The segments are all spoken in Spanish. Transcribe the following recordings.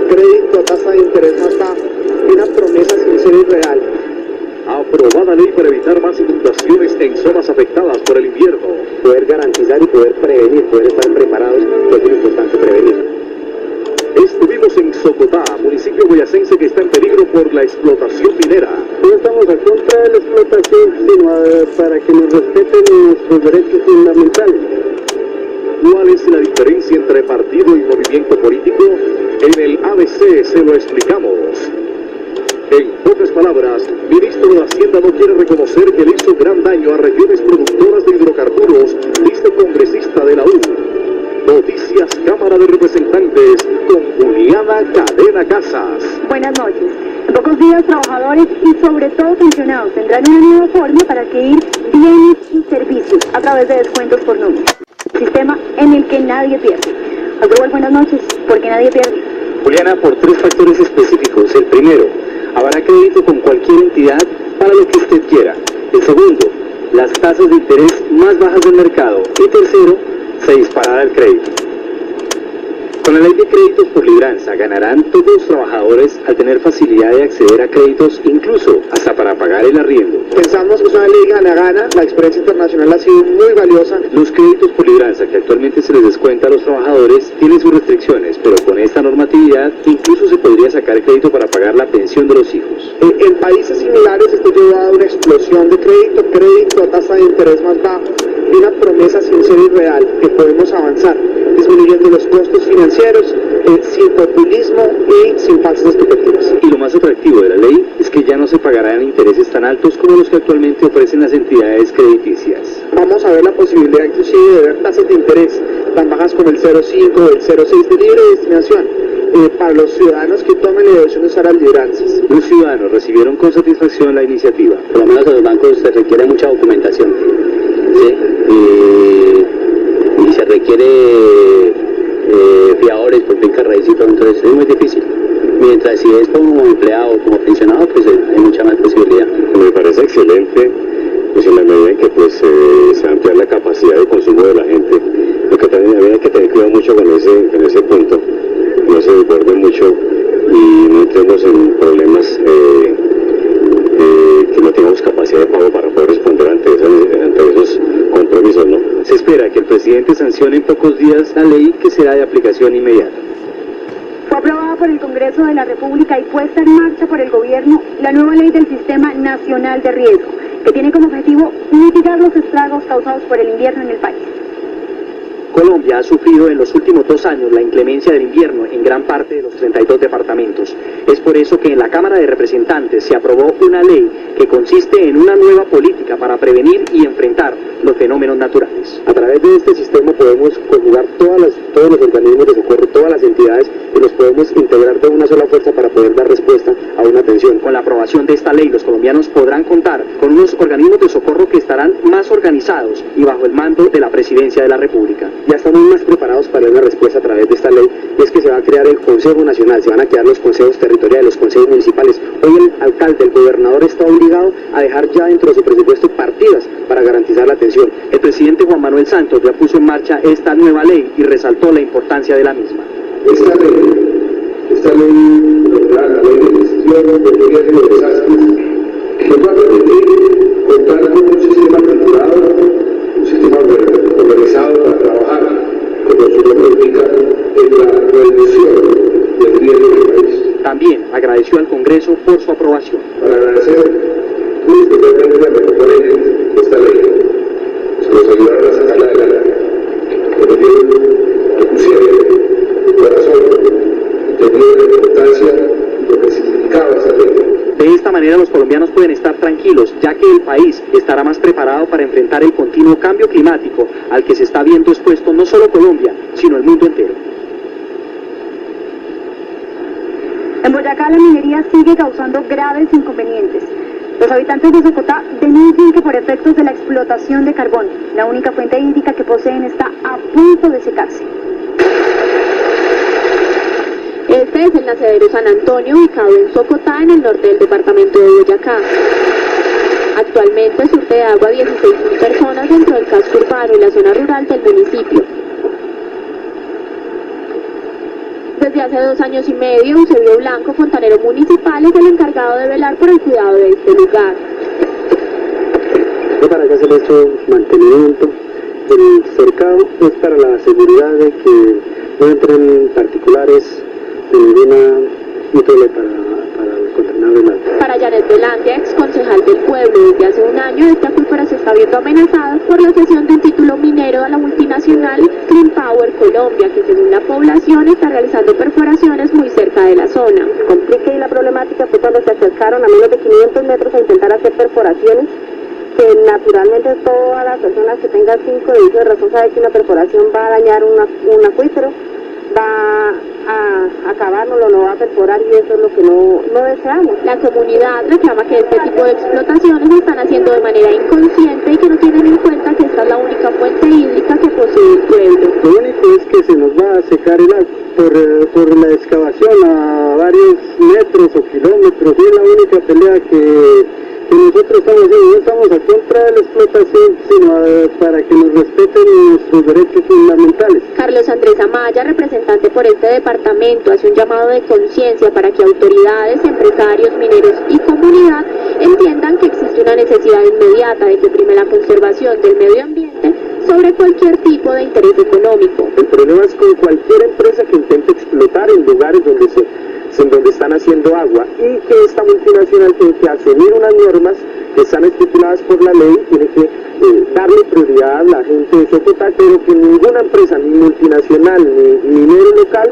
crédito a tasa de interés más baja y una promesa sincera y real. Aprobada ley para evitar más inundaciones en zonas afectadas por el invierno. Poder garantizar y poder prevenir, poder estar preparados, es muy importante prevenir. Estuvimos en Socotá, municipio boyacense que está en peligro por la explotación minera. No estamos a contra de la explotación, sino para que nos respeten nuestros derechos fundamentales. ¿Cuál es la diferencia entre partido y movimiento político? En el ABC se lo explicamos. En pocas palabras, ministro de Hacienda no quiere reconocer que le hizo gran daño a regiones productoras de hidrocarburos, dice congresista de la U. Noticias Cámara de Representantes con Juliana Cadena Casas. Buenas noches. En pocos días, trabajadores y sobre todo pensionados tendrán una nueva forma para adquirir bienes y servicios a través de descuentos por nómina. Sistema en el que nadie pierde. Asdrúbal, buenas noches. ¿Por qué nadie pierde? Juliana, por 3 factores específicos. El primero, habrá crédito con cualquier entidad para lo que usted quiera. El segundo, las tasas de interés más bajas del mercado. Y tercero, se disparará el crédito. Con la ley de créditos por libranza ganarán todos los trabajadores al tener facilidad de acceder a créditos, incluso hasta para pagar el arriendo. Pensamos que es una ley gana-gana, la experiencia internacional ha sido muy valiosa. Los créditos por libranza que actualmente se les descuenta a los trabajadores tienen sus restricciones, pero con esta normatividad incluso se podría sacar crédito para pagar la pensión de los hijos. En países similares esto lleva a una explosión de crédito a tasa de interés más baja y una promesa sincera y real que podemos avanzar, disminuyendo los costos financieros, sin populismo y sin falsas expectativas. Y lo más atractivo de la ley es que ya no se pagarán intereses tan altos como los que actualmente ofrecen las entidades crediticias. Vamos a ver la posibilidad inclusive de ver tasas de interés tan bajas como el 0,5 o el 0,6 de libre destinación para los ciudadanos que tomen la decisión de usar las libranzas. Los ciudadanos recibieron con satisfacción la iniciativa. Por lo menos a los bancos se requiere mucha documentación, ¿sí? Y se requiere fiadores por finca raíz y todo, entonces es muy difícil. Mientras si es como empleado o como pensionado, pues hay mucha más posibilidad. Me parece excelente, pues en la medida en que pues, se amplía la capacidad de consumo de la gente. Lo que también había que tener cuidado mucho con ese punto, no se desborde mucho y no entremos en problemas que no tengamos capacidad de pago para poder responder ante esos compromisos, ¿no? Se espera que el presidente sancione en pocos días la ley que será de aplicación inmediata. Fue aprobada por el Congreso de la República y puesta en marcha por el gobierno la nueva ley del Sistema Nacional de Riesgo, que tiene como objetivo mitigar los estragos causados por el invierno en el país. Colombia ha sufrido en los últimos 2 años la inclemencia del invierno en gran parte de los 32 departamentos. Es por eso que en la Cámara de Representantes se aprobó una ley que consiste en una nueva política para prevenir y enfrentar los fenómenos naturales. A través de este sistema podemos conjugar todos los organismos de socorro, todas las entidades, y los podemos integrar de una sola fuerza para poder dar respuesta a una atención. Con la aprobación de esta ley, los colombianos podrán contar con unos organismos de socorro que estarán más organizados y bajo el mando de la Presidencia de la República. Ya estamos más preparados para dar una respuesta a través de esta ley, y es que se va a crear el Consejo Nacional, se van a crear los consejos territoriales, los consejos municipales. Hoy el alcalde, el gobernador está obligado a dejar ya dentro de su presupuesto partidas para garantizar la atención. El presidente Juan Manuel Santos ya puso en marcha esta nueva ley y resaltó la importancia de la misma. Esta ley, la ley de gestión de riesgo de desastres, nos va a permitir contar con un sistema estructurado, un sistema organizado para trabajar, como su nombre indica, en la reducción del riesgo del país. También agradeció al Congreso por su aprobación. Para agradecer muy especialmente a los proponentes de esta ley, que nos ayudaron a sacarla adelante, que pusieron corazón, entendieron la importancia de lo que significaba esta ley. De esta manera los colombianos pueden estar tranquilos, ya que el país estará más preparado para enfrentar el continuo cambio climático al que se está viendo expuesto no solo Colombia, sino el mundo entero. En Boyacá la minería sigue causando graves inconvenientes. Los habitantes de Socotá denuncian que por efectos de la explotación de carbón, la única fuente hídrica que poseen está a punto de secarse. Este es el nacedero San Antonio, ubicado en Socotá, en el norte del departamento de Boyacá. Actualmente surte de agua a 16.000 personas dentro del casco urbano y la zona rural del municipio. Desde Desde hace 2 años y medio, Eusebio Blanco, fontanero municipal, es el encargado de velar por el cuidado de este lugar. Para que hacer esto mantenimiento, el cercado es para la seguridad de que no entren particulares de ninguna índole para el condenado del alto. Para Janet Velandia, ex concejal del pueblo, desde hace 1 año este acuífero se está viendo amenazado por la cesión de un título minero a la multinacional Clean Power Colombia, que según la población está realizando perforaciones muy cerca de la zona. Complica y la problemática fue cuando se acercaron a menos de 500 metros a intentar hacer perforaciones, que naturalmente todas las personas que tengan 5 de uso de razón saben que una perforación va a dañar un acuífero, va a acabárnoslo, lo va a perforar, y eso es lo que no deseamos. La comunidad reclama que este tipo de explotaciones se están haciendo de manera inconsciente y que no tienen en cuenta que esta es la única fuente hídrica que posee el pueblo. Lo único es que se nos va a secar el agua por la excavación a varios metros o kilómetros, y es la única pelea que nosotros estamos haciendo. No estamos a contra de la explotación, sino para que nos respeten nuestros derechos fundamentales. Carlos Andrés Amaya, representante por este departamento, hace un llamado de conciencia para que autoridades, empresarios, mineros y comunidad entiendan que existe una necesidad inmediata de que prime la conservación del medio ambiente sobre cualquier tipo de interés económico. El problema es con cualquier empresa que intente explotar en lugares donde están haciendo agua, y que esta multinacional tiene que asumir unas normas que están estipuladas por la ley, tiene que darle prioridad a la gente de Socotá, pero que ninguna empresa, ni multinacional, ni minero local,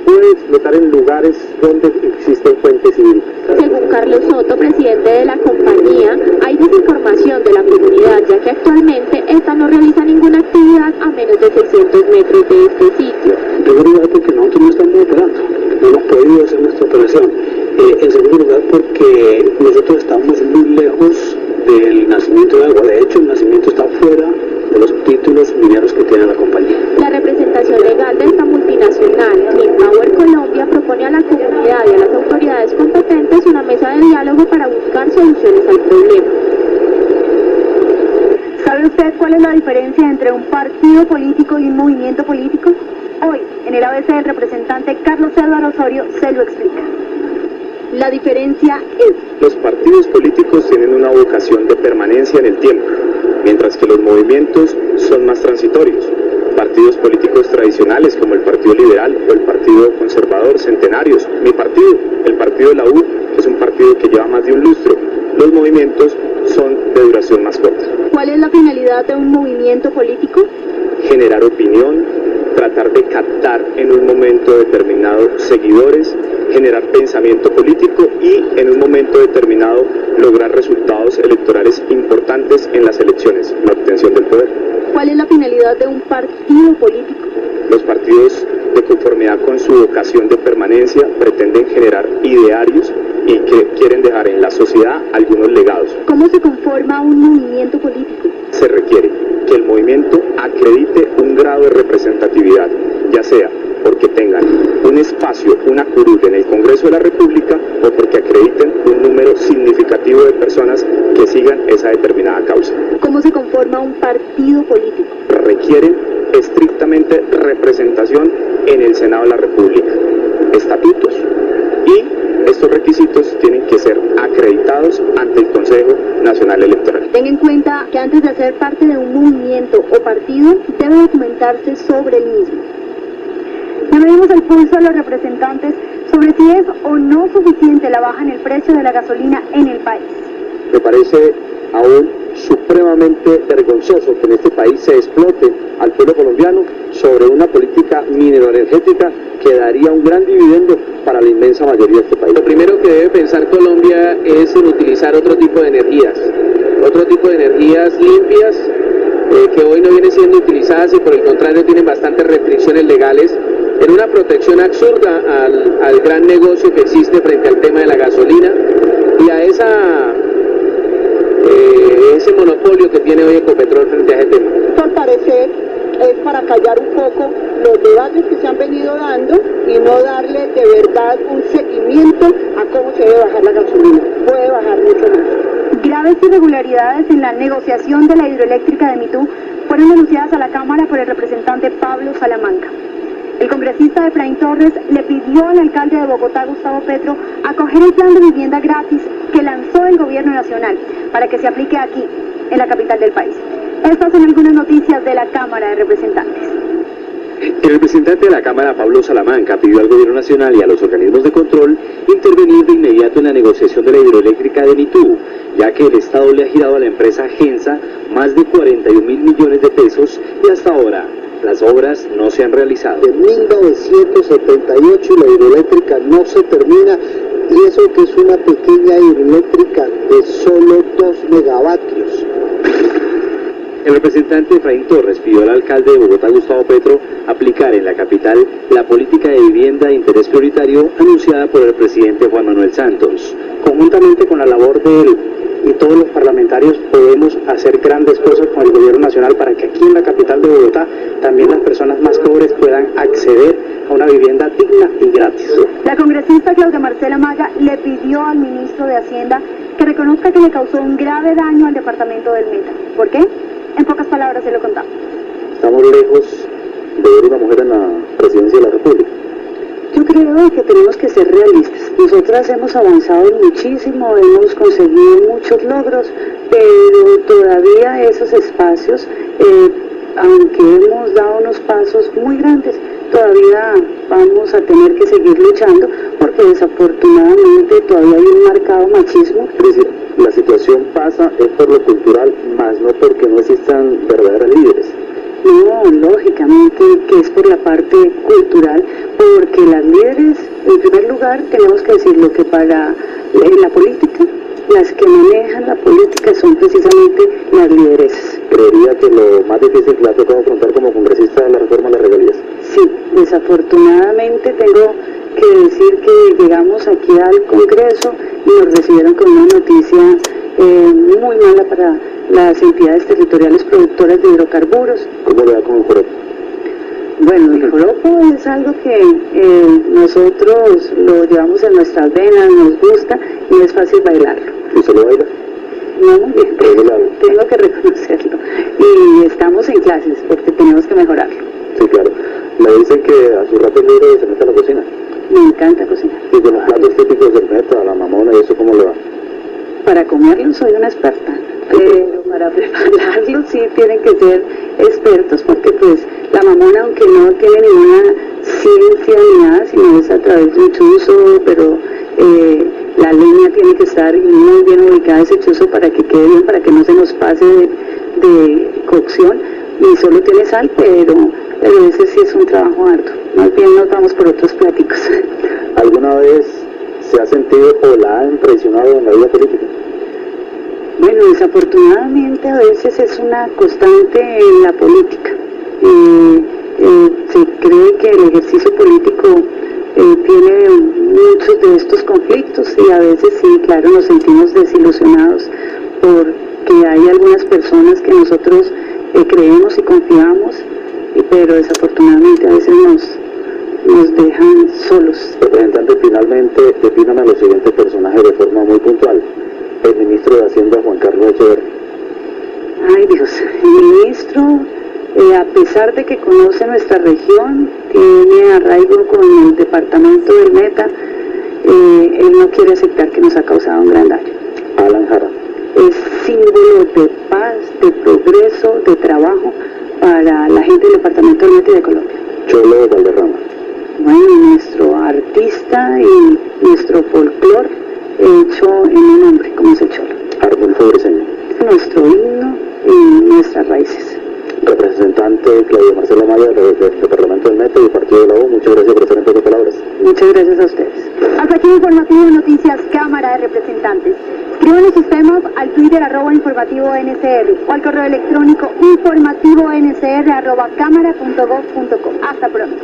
puede explotar en lugares donde existen fuentes hídricas. Según Carlos Soto, presidente de la compañía, hay desinformación de la comunidad, ya que actualmente esta no realiza ninguna actividad a menos de 600 metros de este sitio. En primer lugar, porque nosotros no estamos operando, no hemos podido hacer nuestra operación. En segundo lugar, porque nosotros estamos muy lejos del nacimiento de agua. De hecho, el nacimiento está fuera de los títulos mineros que tiene la compañía. La representación legal de esta multinacional, Clean Power Colombia, propone a la comunidad y a las autoridades competentes una mesa de diálogo para buscar soluciones al problema. ¿Sabe usted cuál es la diferencia entre un partido político y un movimiento político? Hoy, en el ABC, el representante Carlos Eduardo Osorio se lo explica. La diferencia es: los partidos políticos tienen una vocación de permanencia en el tiempo, mientras que los movimientos son más transitorios. Partidos políticos tradicionales como el Partido Liberal o el Partido Conservador, centenarios. Mi partido, el Partido de la U, es un partido que lleva más de un lustro. Los movimientos son de duración más corta. ¿Cuál es la finalidad de un movimiento político? Generar opinión, tratar de captar en un momento determinado seguidores, generar pensamiento político y en un momento determinado lograr resultados electorales importantes en las elecciones, la obtención del poder. ¿Cuál es la finalidad de un partido político? Los partidos, de conformidad con su vocación de permanencia, pretenden generar idearios y que quieren dejar en la sociedad algunos legados. ¿Cómo se conforma un movimiento político? Se requiere que el movimiento acredite un grado de representatividad, ya sea porque tengan un espacio, una curul en el Congreso de la República, o porque acrediten un número significativo de personas que sigan esa determinada causa. ¿Cómo se conforma un partido político? Requieren estrictamente representación en el Senado de la República, estatutos, y estos requisitos tienen que ser acreditados ante el Consejo Nacional Electoral. Ten en cuenta que antes de ser parte de un movimiento o partido, debe documentarse sobre el mismo. Le medimos el pulso a los representantes sobre si es o no suficiente la baja en el precio de la gasolina en el país. Me parece aún supremamente vergonzoso que en este país se explote al pueblo colombiano sobre una política mineroenergética que daría un gran dividendo para la inmensa mayoría de este país. Lo primero que debe pensar Colombia es en utilizar otro tipo de energías limpias, que hoy no vienen siendo utilizadas y por el contrario tienen bastantes restricciones legales, en una protección absurda al gran negocio que existe frente al tema de la gasolina y a ese monopolio que tiene hoy Ecopetrol frente a ese tema. Al parecer es para callar un poco los debates que se han venido dando y no darle de verdad un seguimiento a cómo se debe bajar la gasolina. Puede bajar mucho más. Graves irregularidades en la negociación de la hidroeléctrica de Mitú fueron denunciadas a la Cámara por el representante Pablo Salamanca. El congresista Efraín Torres le pidió al alcalde de Bogotá, Gustavo Petro, acoger el plan de vivienda gratis que lanzó el gobierno nacional para que se aplique aquí, en la capital del país. Estas son algunas noticias de la Cámara de Representantes. El representante de la Cámara, Pablo Salamanca, pidió al Gobierno Nacional y a los organismos de control intervenir de inmediato en la negociación de la hidroeléctrica de Mitú, ya que el Estado le ha girado a la empresa Gensa más de 41.000 millones de pesos y hasta ahora las obras no se han realizado. De 1978 la hidroeléctrica no se termina, y eso que es una pequeña hidroeléctrica de solo 2 megavatios. El representante Efraín Torres pidió al alcalde de Bogotá, Gustavo Petro, aplicar en la capital la política de vivienda de interés prioritario anunciada por el presidente Juan Manuel Santos. Conjuntamente con la labor de él y todos los parlamentarios podemos hacer grandes cosas con el gobierno nacional para que aquí en la capital de Bogotá también las personas más pobres puedan acceder a una vivienda digna y gratis. La congresista Claudia Marcela Maya le pidió al ministro de Hacienda que reconozca que le causó un grave daño al departamento del Meta. ¿Por qué? En pocas palabras se lo contamos. Estamos lejos de ver una mujer en la presidencia de la República. Yo creo que tenemos que ser realistas. Nosotras hemos avanzado muchísimo, hemos conseguido muchos logros, pero todavía esos espacios, aunque hemos dado unos pasos muy grandes, todavía vamos a tener que seguir luchando, porque desafortunadamente todavía hay un marcado machismo. Es decir, la situación pasa es por lo cultural, más no porque no existan verdaderas líderes. No, lógicamente que es por la parte cultural, porque las líderes, en primer lugar, tenemos que decir lo que para la política, las que manejan la política son precisamente las lideresas. Creería que lo más difícil que le ha tocado afrontar como congresista es la reforma de las regalías. Sí, desafortunadamente tengo que decir que llegamos aquí al Congreso y nos recibieron con una noticia muy mala para las entidades territoriales productoras de hidrocarburos. ¿Cómo le da con el joropo? Bueno, el joropo es algo que nosotros lo llevamos en nuestras venas, nos gusta y es fácil bailarlo. ¿Y usted lo baila? No, muy bien, tengo que reconocerlo. Y estamos en clases porque tenemos que mejorarlo. Sí, claro. Me dicen que a su rato libre se mete a la cocina. Me encanta cocinar. Y con los platos típicos del Meta, la mamona y eso, ¿cómo le va? Para comerlo soy una experta, pero para prepararlo sí tienen que ser expertos, porque pues la mamona, aunque no tiene ninguna ciencia ni nada, sino es a través de un chuzo, pero la leña tiene que estar muy bien ubicada ese chuzo para que quede bien, para que no se nos pase de cocción, y solo tiene sal, pero ese sí es un trabajo arduo. Más bien nos vamos por otros pláticos. ¿Alguna vez se ha sentido o la han traicionado en la vida política? Bueno, desafortunadamente a veces es una constante en la política. Se cree que el ejercicio político tiene muchos de estos conflictos y a veces sí, claro, nos sentimos desilusionados porque hay algunas personas que nosotros creemos y confiamos, pero desafortunadamente a veces nos dejan solos. Representante, finalmente definan a los siguientes personajes de forma muy puntual. El ministro de Hacienda, Juan Carlos Echeverri. Ay Dios, el ministro, a pesar de que conoce nuestra región, tiene arraigo con el departamento del Meta, él no quiere aceptar que nos ha causado un gran daño. Alan Jara. Es símbolo de paz, de progreso, de trabajo para la gente del departamento del Meta y de Colombia. Cholo Valderrama. Bueno, nuestro artista y nuestro folclor hecho en un hombre, como es el Cholo. Arnulfo Briceño. Nuestro himno y nuestras raíces. Representante Claudia Marcela Maya del Departamento del Meta y Partido de la U, muchas gracias por estar en pocas palabras. Muchas gracias a ustedes. Hasta aquí Informativo Noticias, Cámara de Representantes. Escríbanos sus temas al Twitter @informativoNCR o al correo electrónico informativoncr@cámara.gov.co. Hasta pronto.